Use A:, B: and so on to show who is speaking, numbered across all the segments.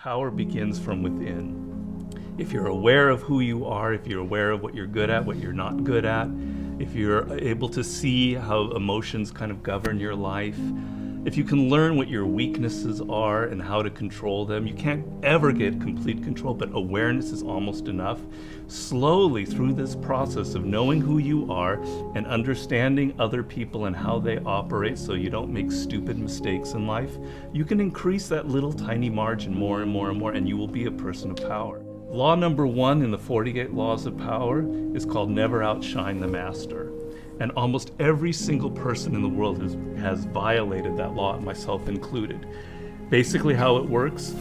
A: Power begins from within. If you're aware of who you are, if you're aware of what you're good at, what you're not good at, if you're able to see how emotions kind of govern your life, if you can learn what your weaknesses are and how to control them, you can't ever get complete control, but awareness is almost enough. Slowly through this process of knowing who you are and understanding other people and how they operate so you don't make stupid mistakes in life, you can increase that little tiny margin more and more and more, and you will be a person of power. Law number 1 in the 48 Laws of Power is called never outshine the master. And almost every single person in the world has violated that law, myself included. Basically how it works,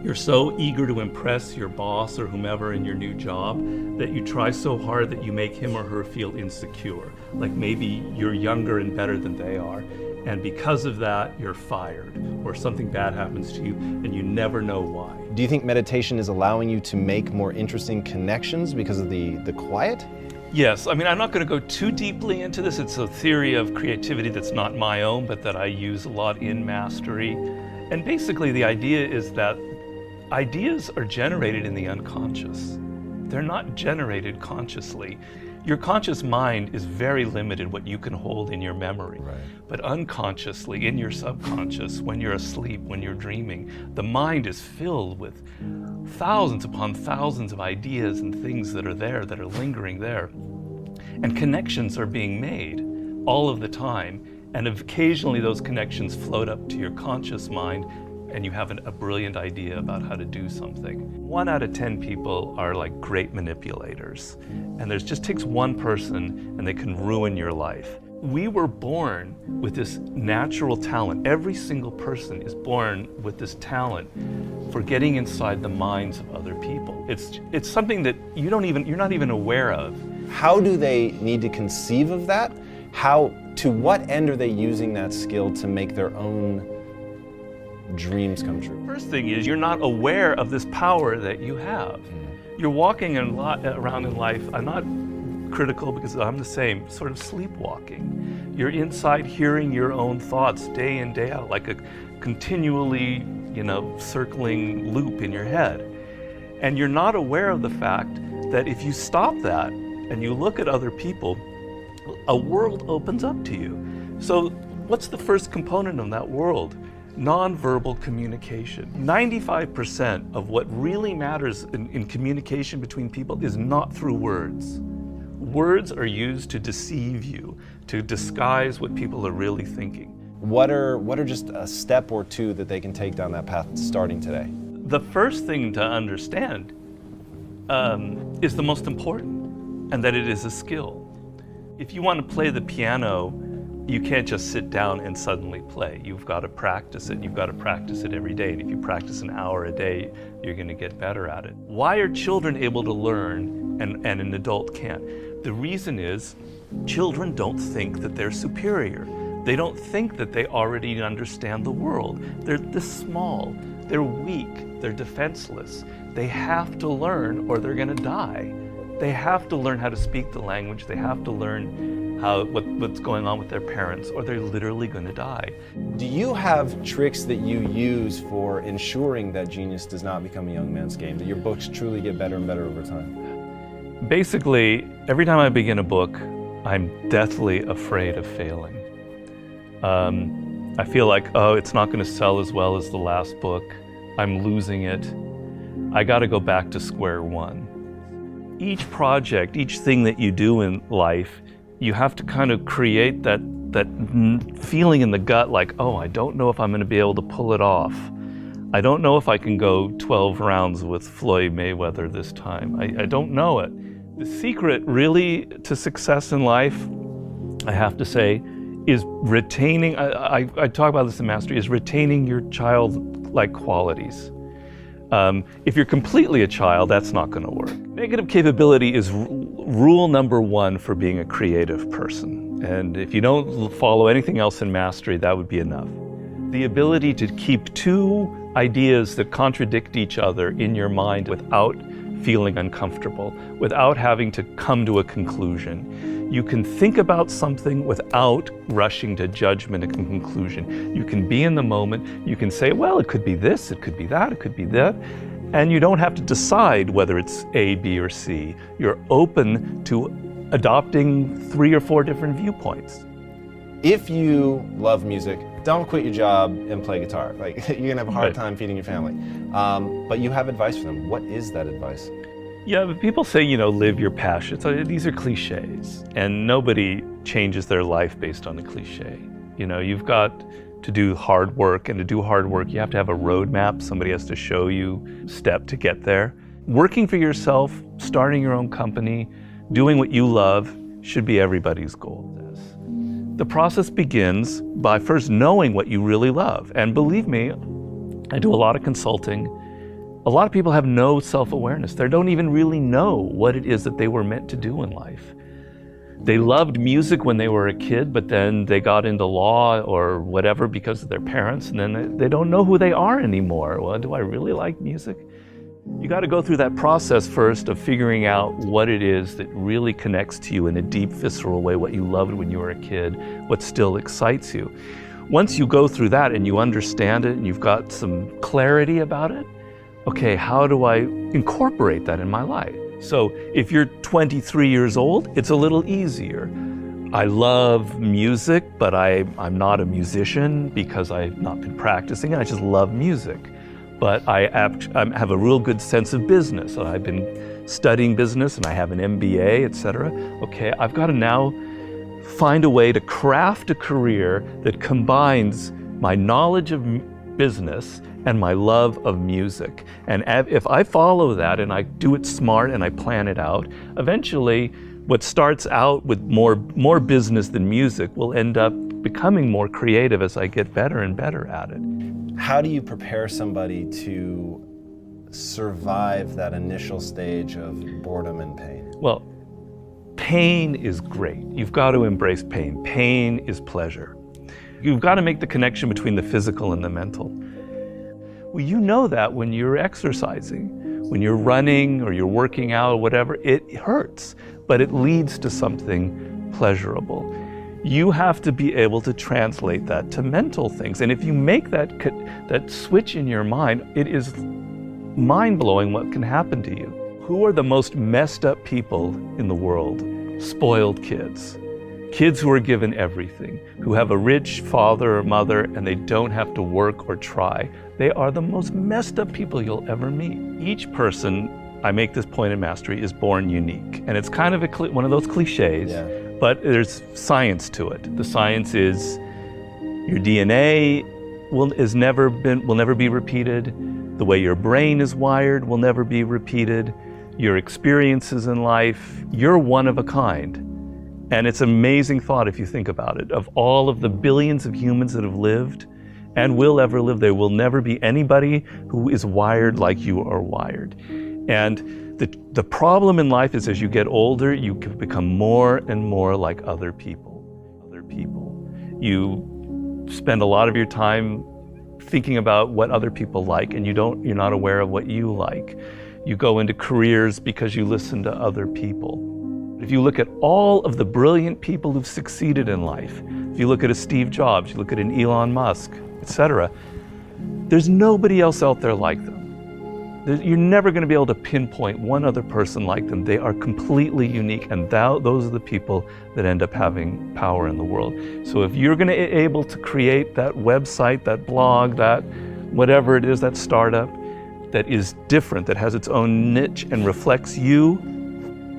A: you're so eager to impress your boss or whomever in your new job that you try so hard that you make him or her feel insecure. Like maybe you're younger and better than they are. And because of that, you're fired, or something bad happens to you and you never know why.
B: Do you think meditation is allowing you to make more interesting connections because of the quiet?
A: Yes, I mean, I'm not going to go too deeply into this. It's a theory of creativity that's not my own, but that I use a lot in Mastery. And basically the idea is that ideas are generated in the unconscious. They're not generated consciously. Your conscious mind is very limited what you can hold in your memory.
B: Right.
A: But unconsciously, in your subconscious, when you're asleep, when you're dreaming, the mind is filled with thousands upon thousands of ideas and things that are there, that are lingering there. And connections are being made all of the time. And occasionally those connections float up to your conscious mind and you have a brilliant idea about how to do something. 1 out of 10 people are like great manipulators. And there just takes one person and they can ruin your life. We were born with this natural talent. Every single person is born with this talent for getting inside the minds of other people. It's something that you're not even aware of.
B: How do they need to conceive of that? To what end are they using that skill to make their own dreams come true?
A: First thing is, you're not aware of this power that you have. You're walking around in life, I'm not critical because I'm the same, sort of sleepwalking. You're inside hearing your own thoughts day in, day out, like a continually, circling loop in your head. And you're not aware of the fact that if you stop that and you look at other people, a world opens up to you. So what's the first component of that world? Nonverbal communication. 95% of what really matters in communication between people is not through words. Words are used to deceive you, to disguise what people are really thinking.
B: What are just a step or two that they can take down that path starting today?
A: The first thing to understand is the most important, and that it is a skill. If you want to play the piano, you can't just sit down and suddenly play. You've got to practice it. You've got to practice it every day. And if you practice an hour a day, you're going to get better at it. Why are children able to learn and an adult can't? The reason is children don't think that they're superior. They don't think that they already understand the world. They're this small. They're weak. They're defenseless. They have to learn or they're going to die. They have to learn how to speak the language. They have to learn what's going on with their parents, or they're literally going to die.
B: Do you have tricks that you use for ensuring that genius does not become a young man's game, that your books truly get better and better over time?
A: Basically, every time I begin a book, I'm deathly afraid of failing. I feel like, it's not going to sell as well as the last book. I'm losing it. I got to go back to square one. Each project, each thing that you do in life, you have to kind of create that feeling in the gut like, I don't know if I'm going to be able to pull it off. I don't know if I can go 12 rounds with Floyd Mayweather this time. I don't know it. The secret really to success in life, I have to say, is retaining, I talk about this in Mastery, is retaining your childlike qualities. If you're completely a child, that's not going to work. Negative capability is rule number 1 for being a creative person. And if you don't follow anything else in Mastery, that would be enough. The ability to keep 2 ideas that contradict each other in your mind without feeling uncomfortable, without having to come to a conclusion. You can think about something without rushing to judgment and conclusion. You can be in the moment. You can say, well, it could be this, it could be that, it could be that. And you don't have to decide whether it's A, B, or C. You're open to adopting 3 or 4 different viewpoints.
B: If you love music, don't quit your job and play guitar. Like, you're gonna have a hard
A: Right.
B: time feeding your family. But you have advice for them. What is that advice?
A: Yeah, but people say, live your passion. So these are cliches, and nobody changes their life based on a cliche. You've got to do hard work, and to do hard work, you have to have a roadmap. Somebody has to show you step to get there. Working for yourself, starting your own company, doing what you love should be everybody's goal. The process begins by first knowing what you really love. And believe me, I do a lot of consulting. A lot of people have no self-awareness. They don't even really know what it is that they were meant to do in life. They loved music when they were a kid, but then they got into law or whatever because of their parents, and then they don't know who they are anymore. Well, do I really like music? You got to go through that process first of figuring out what it is that really connects to you in a deep, visceral way, what you loved when you were a kid, what still excites you. Once you go through that and you understand it and you've got some clarity about it, okay, how do I incorporate that in my life? So if you're 23 years old, it's a little easier. I love music, but I'm not a musician because I've not been practicing. I just love music. But I have a real good sense of business. I've been studying business and I have an MBA, etc. Okay, I've got to now find a way to craft a career that combines my knowledge of business and my love of music. And if I follow that and I do it smart and I plan it out, eventually what starts out with more business than music will end up becoming more creative as I get better and better at it.
B: How do you prepare somebody to survive that initial stage of boredom and pain?
A: Well, pain is great. You've got to embrace pain. Pain is pleasure. You've got to make the connection between the physical and the mental. Well, you know that when you're exercising, when you're running or you're working out or whatever, it hurts, but it leads to something pleasurable. You have to be able to translate that to mental things. And if you make that switch in your mind, it is mind-blowing what can happen to you. Who are the most messed up people in the world? Spoiled kids. Kids who are given everything, who have a rich father or mother and they don't have to work or try. They are the most messed up people you'll ever meet. Each person, I make this point in Mastery, is born unique. And it's kind of one of those cliches.
B: Yeah.
A: But there's science to it. The science is your DNA will never be repeated. The way your brain is wired will never be repeated. Your experiences in life, you're one of a kind. And it's an amazing thought if you think about it. Of all of the billions of humans that have lived and will ever live, there will never be anybody who is wired like you are wired. And the problem in life is as you get older, you can become more and more like other people. You spend a lot of your time thinking about what other people like, and you're not aware of what you like. You go into careers because you listen to other people. If you look at all of the brilliant people who've succeeded in life, if you look at a Steve Jobs, you look at an Elon Musk, etc., there's nobody else out there like them. You're never going to be able to pinpoint one other person like them. They are completely unique, and those are the people that end up having power in the world. So if you're going to be able to create that website, that blog, that whatever it is, that startup that is different, that has its own niche and reflects you,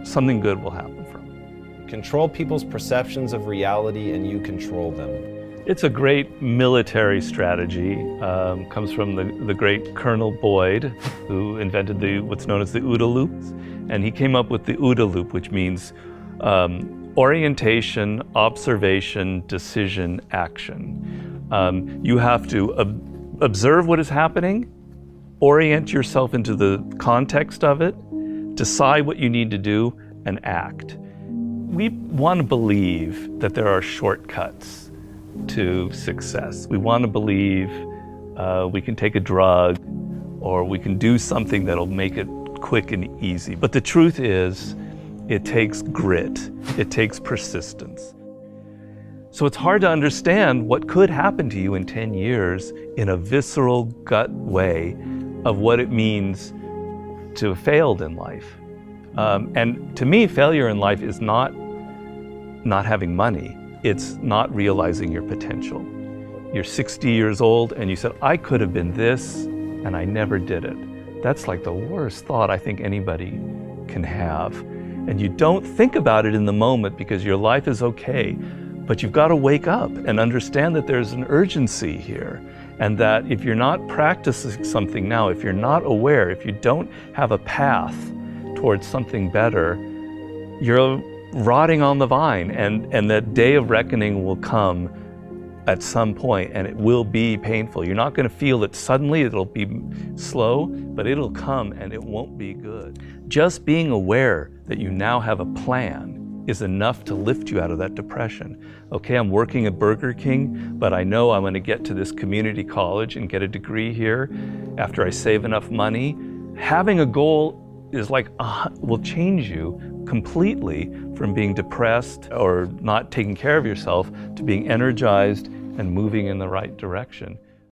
A: something good will happen from it.
B: Control people's perceptions of reality and you control them.
A: It's a great military strategy. Comes from the great Colonel Boyd, who invented what's known as the OODA loop. And he came up with the OODA loop, which means orientation, observation, decision, action. You have to observe what is happening, orient yourself into the context of it, decide what you need to do, and act. We want to believe that there are shortcuts to success. We want to believe we can take a drug or we can do something that'll make it quick and easy. But the truth is, it takes grit. It takes persistence. So it's hard to understand what could happen to you in 10 years in a visceral gut way of what it means to have failed in life. And to me, failure in life is not having money. It's not realizing your potential. You're 60 years old and you said, I could have been this, and I never did it. That's like the worst thought I think anybody can have. And you don't think about it in the moment because your life is okay. But you've got to wake up and understand that there's an urgency here, and that if you're not practicing something now, if you're not aware, if you don't have a path towards something better, you're rotting on the vine, and that day of reckoning will come at some point, and it will be painful. You're not going to feel it suddenly, it'll be slow, but it'll come and it won't be good. Just being aware that you now have a plan is enough to lift you out of that depression. Okay, I'm working at Burger King, but I know I'm going to get to this community college and get a degree here after I save enough money. Having a goal is like, will change you completely from being depressed or not taking care of yourself to being energized and moving in the right direction.